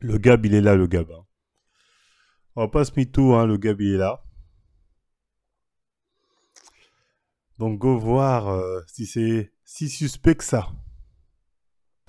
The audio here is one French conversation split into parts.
Le Gab, il est là, le Gab, hein. On va pas se mytho, hein, le Gab, il est là. Donc, go voir si c'est si suspect que ça.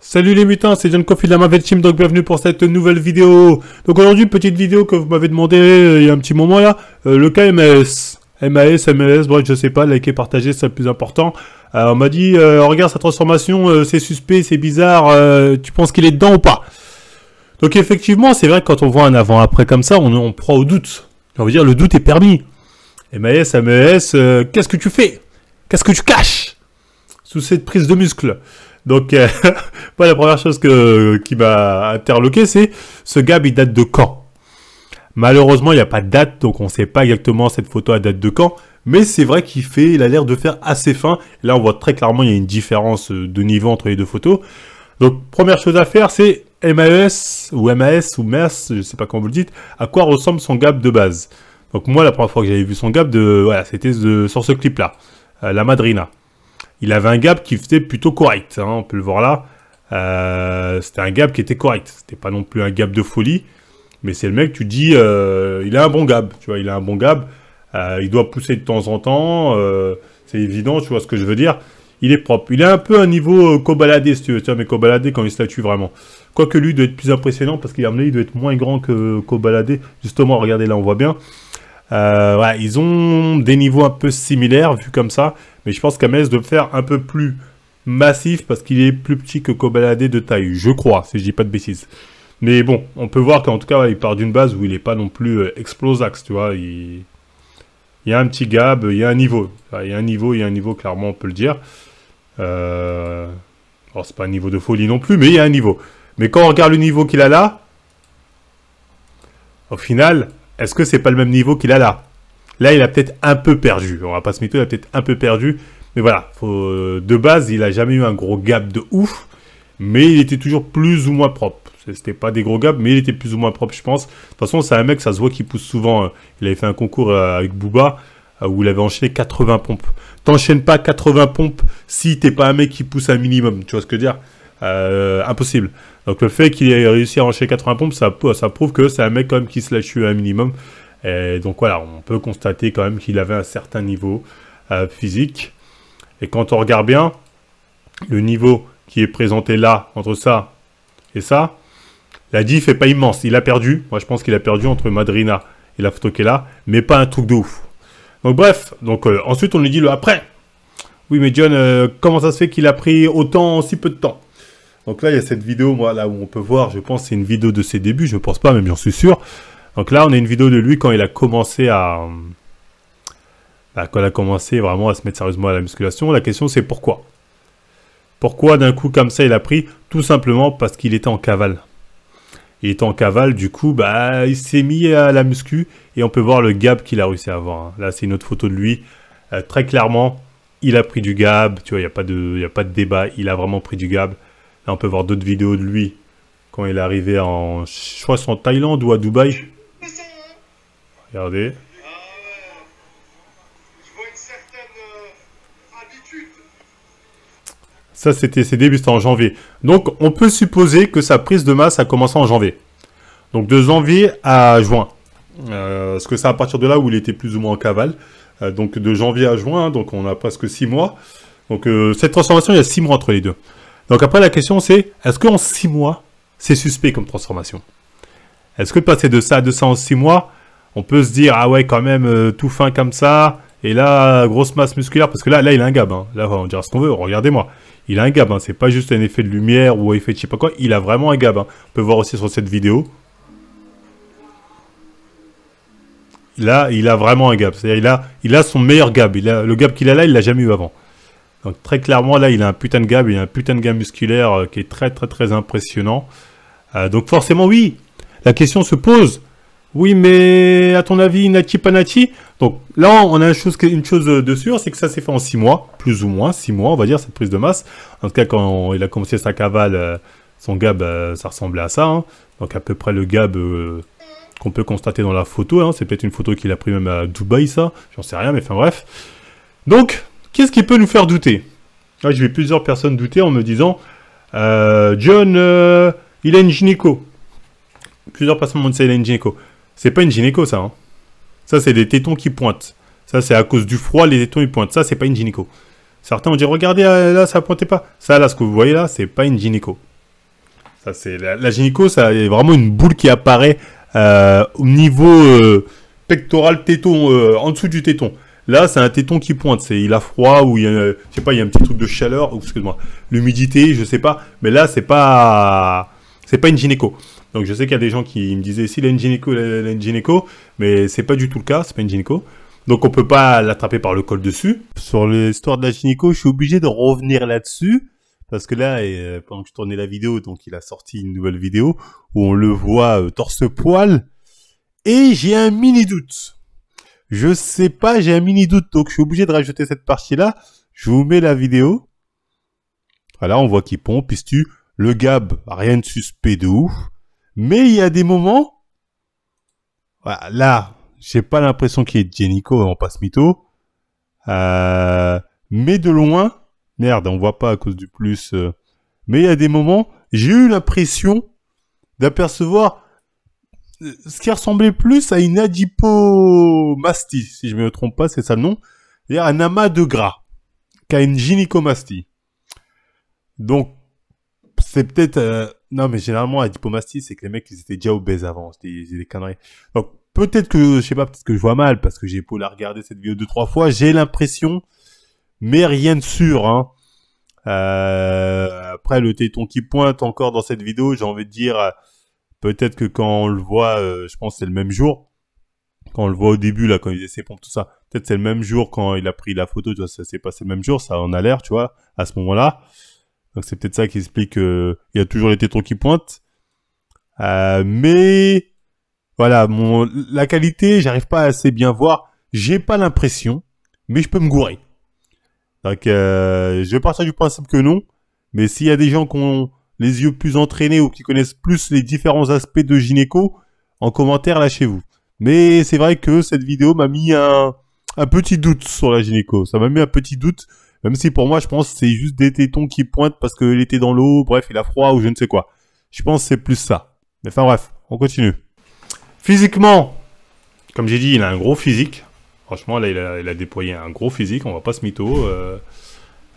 Salut les mutins, c'est John Coffey de la Marvel Team, donc bienvenue pour cette nouvelle vidéo. Donc aujourd'hui, petite vidéo que vous m'avez demandé il y a un petit moment là, le cas MAS. MAS, MLS, bref, je sais pas, liker, partager, c'est le plus important. On m'a dit, regarde sa transformation, c'est suspect, c'est bizarre, tu penses qu'il est dedans ou pas? Donc effectivement, c'est vrai que quand on voit un avant-après comme ça, on prend au doute. On veut dire, le doute est permis. MAS, MLS, qu'est-ce que tu fais? Qu'est-ce que tu caches sous cette prise de muscle? Donc, moi, la première chose qui m'a interloqué, c'est ce Gab, il date de quand? Malheureusement, il n'y a pas de date, donc on ne sait pas exactement cette photo à date de quand. Mais c'est vrai il a l'air de faire assez fin. Là, on voit très clairement, il y a une différence de niveau entre les deux photos. Donc, première chose à faire, c'est MAS ou MES, je ne sais pas comment vous le dites, à quoi ressemble son Gab de base. Donc, moi, la première fois que j'avais vu son Gab, voilà, c'était sur ce clip-là, la Madrina. Il avait un gap qui faisait plutôt correct, hein, on peut le voir là. C'était un gap qui était correct. C'était pas non plus un gap de folie. Mais c'est le mec, tu dis, il a un bon gap. Tu vois, il a un bon gap. Il doit pousser de temps en temps. C'est évident, tu vois ce que je veux dire. Il est propre. Il a un peu un niveau Kobalade, si tu veux. Tu vois, mais Kobalade, quand il se la tue vraiment. Quoique lui, doit être plus impressionnant parce qu'il doit être moins grand que Kobalade. Justement, regardez là, on voit bien. Ouais, ils ont des niveaux un peu similaires, vu comme ça. Mais je pense qu'Ames doit faire un peu plus massif parce qu'il est plus petit que Kobalade de taille. Je crois, si je dis pas de bêtises. Mais bon, on peut voir qu'en tout cas, il part d'une base où il n'est pas non plus explosax, tu vois. Il y a un petit gab, il y a un niveau. Il y a un niveau, clairement, on peut le dire. Alors, c'est pas un niveau de folie non plus, mais il y a un niveau. Mais quand on regarde le niveau qu'il a là, au final, est-ce que c'est pas le même niveau qu'il a là? Là, il a peut-être un peu perdu. On va pas se mytho, il a peut-être un peu perdu. Mais voilà, de base, il a jamais eu un gros gap de ouf. Mais il était toujours plus ou moins propre. C'était pas des gros gaps, mais il était plus ou moins propre, je pense. De toute façon, c'est un mec, ça se voit qu'il pousse souvent. Il avait fait un concours avec Booba, où il avait enchaîné 80 pompes. T'enchaînes pas 80 pompes si t'es pas un mec qui pousse un minimum. Tu vois ce que je veux dire? Impossible. Donc le fait qu'il ait réussi à enchaîner 80 pompes, ça prouve que c'est un mec quand même qui se l'a tué un minimum. Et donc voilà, on peut constater quand même qu'il avait un certain niveau physique. Et quand on regarde bien, le niveau qui est présenté là, entre ça et ça, la diff est pas immense. Il a perdu, moi je pense qu'il a perdu entre Madrina et la photo qui est là, mais pas un truc de ouf. Donc bref, ensuite on lui dit le après. Oui mais John, comment ça se fait qu'il a pris autant en si peu de temps? Donc là il y a cette vidéo, moi là où on peut voir, je pense c'est une vidéo de ses débuts, je pense pas, même j'en suis sûr. Donc là, on a une vidéo de lui quand il a commencé quand il a commencé vraiment à se mettre sérieusement à la musculation. La question, c'est pourquoi? Pourquoi d'un coup, comme ça, il a pris? Tout simplement parce qu'il était en cavale. Il était en cavale, du coup, il s'est mis à la muscu et on peut voir le gab qu'il a réussi à avoir, hein. Là, c'est une autre photo de lui. Très clairement, il a pris du gab. Tu vois, il n'y a pas de débat. Il a vraiment pris du gab. Là, on peut voir d'autres vidéos de lui quand il est arrivé je crois, c'est en Thaïlande ou à Dubaï. Regardez. Ça, c'était ses débuts, c'était en janvier. Donc, on peut supposer que sa prise de masse a commencé en janvier. Donc, de janvier à juin. Parce que c'est à partir de là où il était plus ou moins en cavale. Donc, de janvier à juin, donc on a presque 6 mois. Donc, cette transformation, il y a 6 mois entre les deux. Donc, après, la question, c'est, est-ce qu'en 6 mois, c'est suspect comme transformation? Est-ce que de passer de ça à ça en 6 mois, on peut se dire, ah ouais, quand même, tout fin comme ça, et là, grosse masse musculaire, parce que là, il a un gab, hein. Là, on dira ce qu'on veut, regardez-moi. Il a un gab, hein. C'est pas juste un effet de lumière ou un effet de je sais pas quoi, il a vraiment un gab, hein. On peut voir aussi sur cette vidéo. Là, il a vraiment un gab, c'est-à-dire il a son meilleur gab. Le gab qu'il a là, il l'a jamais eu avant. Donc très clairement, là, il a un putain de gab, il a un putain de gab musculaire qui est très très très impressionnant. Donc forcément, oui, la question se pose. Oui, mais à ton avis, Nati Panati? Donc là, on a une chose de sûre, c'est que ça s'est fait en 6 mois, plus ou moins 6 mois, on va dire, cette prise de masse. En tout cas, quand il a commencé sa cavale, son gab, ça ressemblait à ça, hein. Donc à peu près le gab qu'on peut constater dans la photo, hein. C'est peut-être une photo qu'il a pris même à Dubaï, ça. J'en sais rien, mais enfin bref. Donc, qu'est-ce qui peut nous faire douter? Là, j'ai vu plusieurs personnes douter en me disant, John, il a une gynéco. Plusieurs personnes m'ont dit ça, il a une gynéco. C'est pas une gynéco, ça. Hein. Ça, c'est des tétons qui pointent. Ça, c'est à cause du froid, les tétons, ils pointent. Ça, c'est pas une gynéco. Certains ont dit, regardez, là, ça pointait pas. Ça, là, ce que vous voyez là, c'est pas une gynéco. Ça, c'est la gynéco, ça est vraiment une boule qui apparaît au niveau pectoral, téton, en dessous du téton. Là, c'est un téton qui pointe. Il a froid ou il y a, je sais pas, il y a un petit truc de chaleur. Ou excuse-moi, l'humidité, je sais pas. Mais là, c'est pas une gynéco. Donc, je sais qu'il y a des gens qui me disaient, s'il a une gynéco, il a une gynéco. Mais c'est pas du tout le cas. C'est pas une gynéco. Donc, on peut pas l'attraper par le col dessus. Sur l'histoire de la gynéco, je suis obligé de revenir là-dessus. Parce que là, pendant que je tournais la vidéo, donc il a sorti une nouvelle vidéo où on le voit torse-poil. Et j'ai un mini doute. Je sais pas, j'ai un mini doute. Donc, je suis obligé de rajouter cette partie-là. Je vous mets la vidéo. Voilà, on voit qu'il pompe, pistue. Le gab, rien de suspect de ouf. Mais il y a des moments... Voilà, là, j'ai pas l'impression qu'il y ait de gynéco, on passe mytho. Mais de loin... Merde, on voit pas à cause du plus. Mais il y a des moments, j'ai eu l'impression d'apercevoir ce qui ressemblait plus à une adipomastie, si je me trompe pas, c'est ça le nom. C'est-à-dire un amas de gras, qu'à une gynécomastie. Donc, c'est peut-être... Non, mais généralement, adipomastie, c'est que les mecs, ils étaient déjà obèses avant. C'était des conneries. Donc, peut-être que, je sais pas, peut-être que je vois mal, parce que j'ai beau la regarder cette vidéo 2-3 fois, j'ai l'impression... Mais rien de sûr, hein. Après, le téton qui pointe encore dans cette vidéo, j'ai envie de dire, peut-être que quand on le voit, je pense que c'est le même jour. Quand on le voit au début, là, quand il faisait ses pompes, tout ça. Peut-être c'est le même jour quand il a pris la photo, tu vois, ça s'est passé le même jour, ça en a l'air, tu vois, à ce moment-là. Donc c'est peut-être ça qui explique qu'il y a toujours les tétons qui pointent. Mais, voilà, la qualité, j'arrive pas à assez bien voir. J'ai pas l'impression, mais je peux me gourer. Donc, je vais partir du principe que non. Mais s'il y a des gens qui ont les yeux plus entraînés ou qui connaissent plus les différents aspects de gynéco, en commentaire, lâchez-vous. Mais c'est vrai que cette vidéo m'a mis un petit doute sur la gynéco. Ça m'a mis un petit doute. Même si pour moi, je pense que c'est juste des tétons qui pointent parce qu'il était dans l'eau, bref, il a froid ou je ne sais quoi. Je pense que c'est plus ça. Mais enfin bref, on continue. Physiquement, comme j'ai dit, il a un gros physique. Franchement, là, il a déployé un gros physique, on va pas se mytho.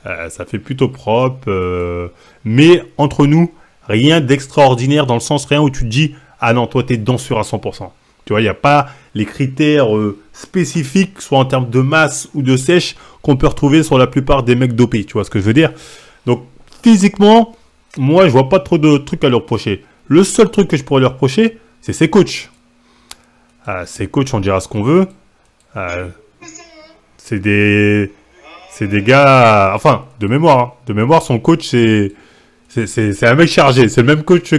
Ça fait plutôt propre. Mais entre nous, rien d'extraordinaire dans le sens rien où tu te dis « Ah non, toi, t'es dedans sûr à 100%. » Tu vois, il n'y a pas les critères spécifiques, soit en termes de masse ou de sèche, qu'on peut retrouver sur la plupart des mecs dopés. Tu vois ce que je veux dire? Donc, physiquement, moi, je vois pas trop de trucs à leur reprocher. Le seul truc que je pourrais leur reprocher, c'est ses coachs. Ses coachs, on dira ce qu'on veut. C'est des gars, enfin, de mémoire, hein. De mémoire, son coach, c'est un mec chargé. C'est le même coach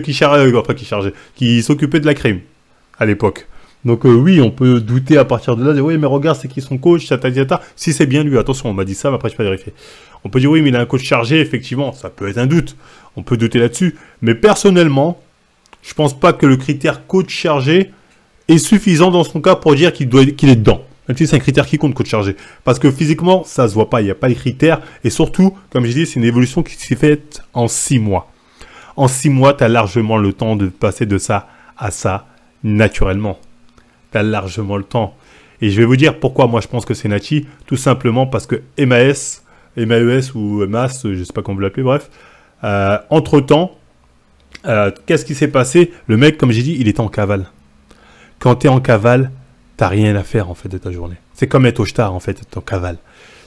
qui s'occupait de la crime à l'époque. Donc oui, on peut douter à partir de là, dire oui, mais regarde, c'est qui son coach, tata. Si c'est bien lui, attention, on m'a dit ça, mais après je peux vérifier. On peut dire oui, mais il a un coach chargé, effectivement, ça peut être un doute. On peut douter là-dessus. Mais personnellement, je pense pas que le critère coach chargé est suffisant dans son cas pour dire qu'il est dedans. Même si c'est un critère qui compte, coach chargé. Parce que physiquement, ça se voit pas, il n'y a pas les critères. Et surtout, comme je dis, c'est une évolution qui s'est faite en 6 mois. En 6 mois, tu as largement le temps de passer de ça à ça naturellement. Tu as largement le temps. Et je vais vous dire pourquoi moi je pense que c'est Nachi. Tout simplement parce que MAS ou MAS, je sais pas comment vous l'appelez, bref. Entre-temps, qu'est-ce qui s'est passé? Le mec, comme j'ai dit, il était en cavale. Quand tu es en cavale, t'as rien à faire en fait de ta journée. C'est comme être au star en fait, être en cavale.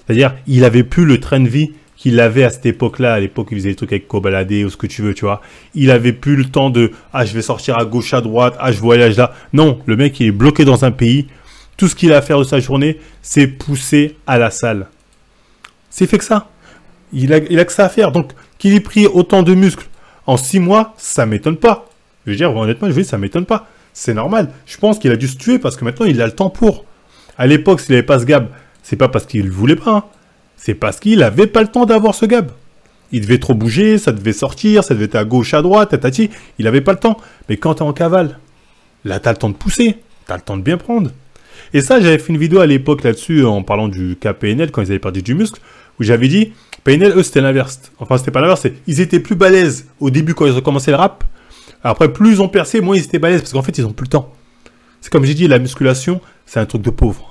C'est-à-dire, il avait plus le train de vie qu'il avait à cette époque-là. À l'époque, il faisait des trucs avec Cobaladé ou ce que tu veux, tu vois. Il avait plus le temps de « Ah, je vais sortir à gauche, à droite. Ah, je voyage là. » Non, le mec, il est bloqué dans un pays. Tout ce qu'il a à faire de sa journée, c'est pousser à la salle. C'est fait que ça. Il a que ça à faire. Donc, qu'il ait pris autant de muscles en 6 mois, ça m'étonne pas. Je veux dire, honnêtement, ça m'étonne pas. C'est normal. Je pense qu'il a dû se tuer parce que maintenant, il a le temps pour. À l'époque, s'il n'avait pas ce gab, c'est pas parce qu'il ne voulait pas. Hein. C'est parce qu'il n'avait pas le temps d'avoir ce gab. Il devait trop bouger, ça devait sortir, ça devait être à gauche, à droite, tatati. Il n'avait pas le temps. Mais quand tu es en cavale, là, tu as le temps de pousser. Tu as le temps de bien prendre. Et ça, j'avais fait une vidéo à l'époque là-dessus en parlant du cas PNL quand ils avaient perdu du muscle, où j'avais dit, PNL, eux, c'était l'inverse. Enfin, c'était pas l'inverse, ils étaient plus balèzes au début quand ils ont commencé le rap. Après, plus ils ont percé, moins ils étaient balèzes, parce qu'en fait, ils ont plus le temps. C'est comme j'ai dit, la musculation, c'est un truc de pauvre.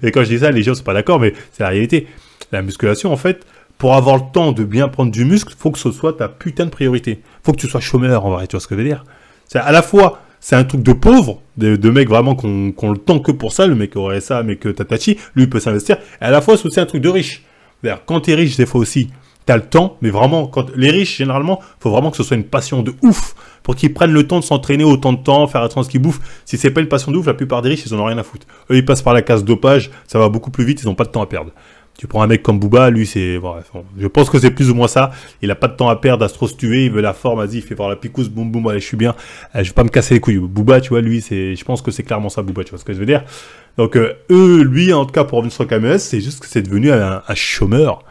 Et quand je dis ça, les gens sont pas d'accord, mais c'est la réalité. La musculation, en fait, pour avoir le temps de bien prendre du muscle, faut que ce soit ta putain de priorité. Faut que tu sois chômeur, en vrai, tu vois ce que je veux dire. C'est à la fois, c'est un truc de pauvre, de mecs vraiment qui ont le temps que pour ça, le mec aurait ça, mais que Tatachi, lui, il peut s'investir. Et à la fois, c'est aussi un truc de riche. C'est-à-dire, quand t'es riche, des fois aussi, t'as le temps, mais vraiment, quand les riches, généralement, faut vraiment que ce soit une passion de ouf pour qu'ils prennent le temps de s'entraîner autant de temps, faire attention à ce qu'ils bouffent. Si c'est pas une passion de ouf, la plupart des riches, ils en ont rien à foutre. Eux, ils passent par la case dopage, ça va beaucoup plus vite, ils ont pas de temps à perdre. Tu prends un mec comme Booba, lui, c'est... Bon, je pense que c'est plus ou moins ça. Il a pas de temps à perdre, à se trop se tuer, il veut la forme, vas-y, il fait voir la picouse, boum boum, allez, je suis bien. Je vais pas me casser les couilles. Booba, tu vois, lui, je pense que c'est clairement ça, Booba, tu vois ce que je veux dire. Donc, lui, en tout cas, pour revenir sur KMS, c'est juste que c'est devenu un chômeur.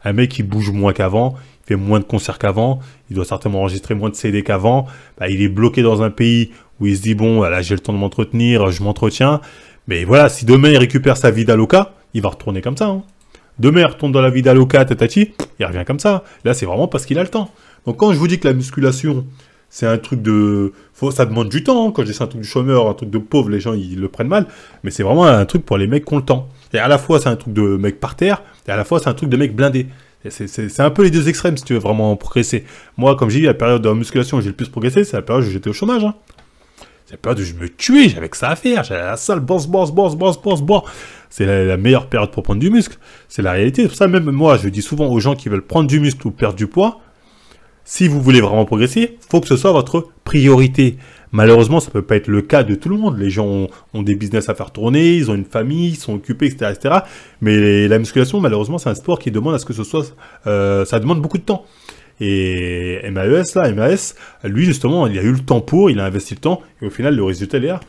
Un mec qui bouge moins qu'avant, il fait moins de concerts qu'avant, il doit certainement enregistrer moins de CD qu'avant. Bah, il est bloqué dans un pays où il se dit, bon, là, j'ai le temps de m'entretenir, je m'entretiens. Mais voilà, si demain il récupère sa vie d'Aloca, il va retourner comme ça, hein. Demain, il retourne dans la vie d'Aloca, Tatati, il revient comme ça. Là, c'est vraiment parce qu'il a le temps. Donc, quand je vous dis que la musculation, c'est un truc de... ça demande du temps. Hein. Quand je dis c'est un truc de chômeur, un truc de pauvre, les gens, ils le prennent mal. Mais c'est vraiment un truc pour les mecs qui ont le temps. Et à la fois, c'est un truc de mec par terre, et à la fois, c'est un truc de mec blindé. C'est un peu les deux extrêmes, si tu veux vraiment progresser. Moi, comme j'ai dit, la période de musculation où j'ai le plus progressé, c'est la période où j'étais au chômage. Hein. C'est la période où je me tuais, j'avais que ça à faire. J'allais à la salle, boss. C'est la meilleure période pour prendre du muscle. C'est la réalité. C'est pour ça, même moi, je dis souvent aux gens qui veulent prendre du muscle ou perdre du poids, si vous voulez vraiment progresser, il faut que ce soit votre priorité. Malheureusement, ça ne peut pas être le cas de tout le monde. Les gens ont des business à faire tourner, ils ont une famille, ils sont occupés, etc. Mais la musculation, malheureusement, c'est un sport qui demande à ce que ce soit... ça demande beaucoup de temps. Et MAS, lui, justement, il a eu le temps il a investi le temps, et au final, le résultat, il est là.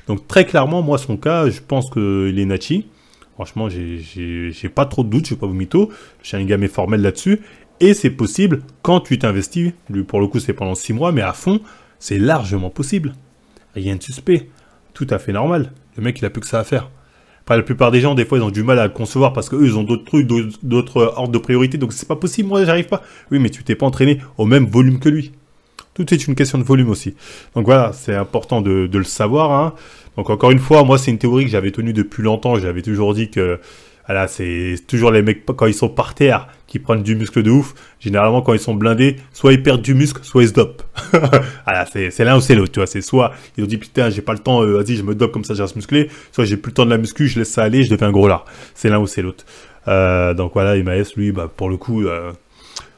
Donc, très clairement, moi, son cas, je pense qu'il est Nachi. Franchement, j'ai pas trop de doutes, je vais pas vous mytho. J'ai un gamin formel là-dessus. Et c'est possible quand tu t'investis. Lui, pour le coup, c'est pendant 6 mois, mais à fond, c'est largement possible. Rien de suspect. Tout à fait normal. Le mec, il a plus que ça à faire. Après, la plupart des gens, des fois, ils ont du mal à le concevoir parce qu'eux, ils ont d'autres trucs, d'autres ordres de priorité. Donc, c'est pas possible. Moi, j'arrive pas. Oui, mais tu t'es pas entraîné au même volume que lui. Tout est une question de volume aussi. Donc, voilà, c'est important de le savoir. Hein. Donc, encore une fois, moi, c'est une théorie que j'avais tenue depuis longtemps. J'avais toujours dit que... Voilà, c'est toujours les mecs, quand ils sont par terre, qui prennent du muscle de ouf. Généralement, quand ils sont blindés, soit ils perdent du muscle, soit ils se dopent. Voilà, c'est l'un ou c'est l'autre, tu vois. C'est soit, ils ont dit, putain, j'ai pas le temps, vas-y, je me dope comme ça, je reste musclé. Soit j'ai plus le temps de la muscu, je laisse ça aller, je deviens gros lard. C'est l'un ou c'est l'autre. Donc voilà, Imaes, lui, bah, pour le coup,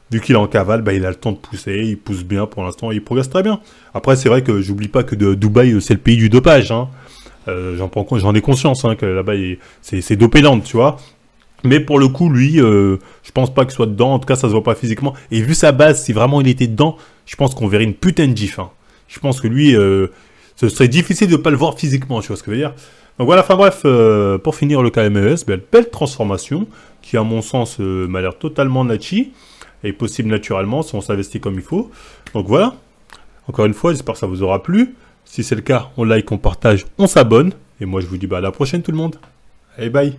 vu qu'il est en cavale, bah, il a le temps de pousser, il pousse bien pour l'instant, il progresse très bien. Après, c'est vrai que j'oublie pas que Dubaï, c'est le pays du dopage, hein. J'en ai conscience hein, que là-bas c'est dopélant, tu vois. Mais pour le coup, lui, je pense pas qu'il soit dedans. En tout cas, ça se voit pas physiquement. Et vu sa base, si vraiment il était dedans, je pense qu'on verrait une putain de gif. Hein. Je pense que lui, ce serait difficile de pas le voir physiquement, tu vois ce que je veux dire. Donc voilà, enfin bref, pour finir le KMS, belle transformation qui, à mon sens, m'a l'air totalement nachi et possible naturellement si on s'investit comme il faut. Donc voilà. Encore une fois, j'espère que ça vous aura plu. Si c'est le cas, on like, on partage, on s'abonne. Et moi, je vous dis à la prochaine tout le monde. Allez, bye.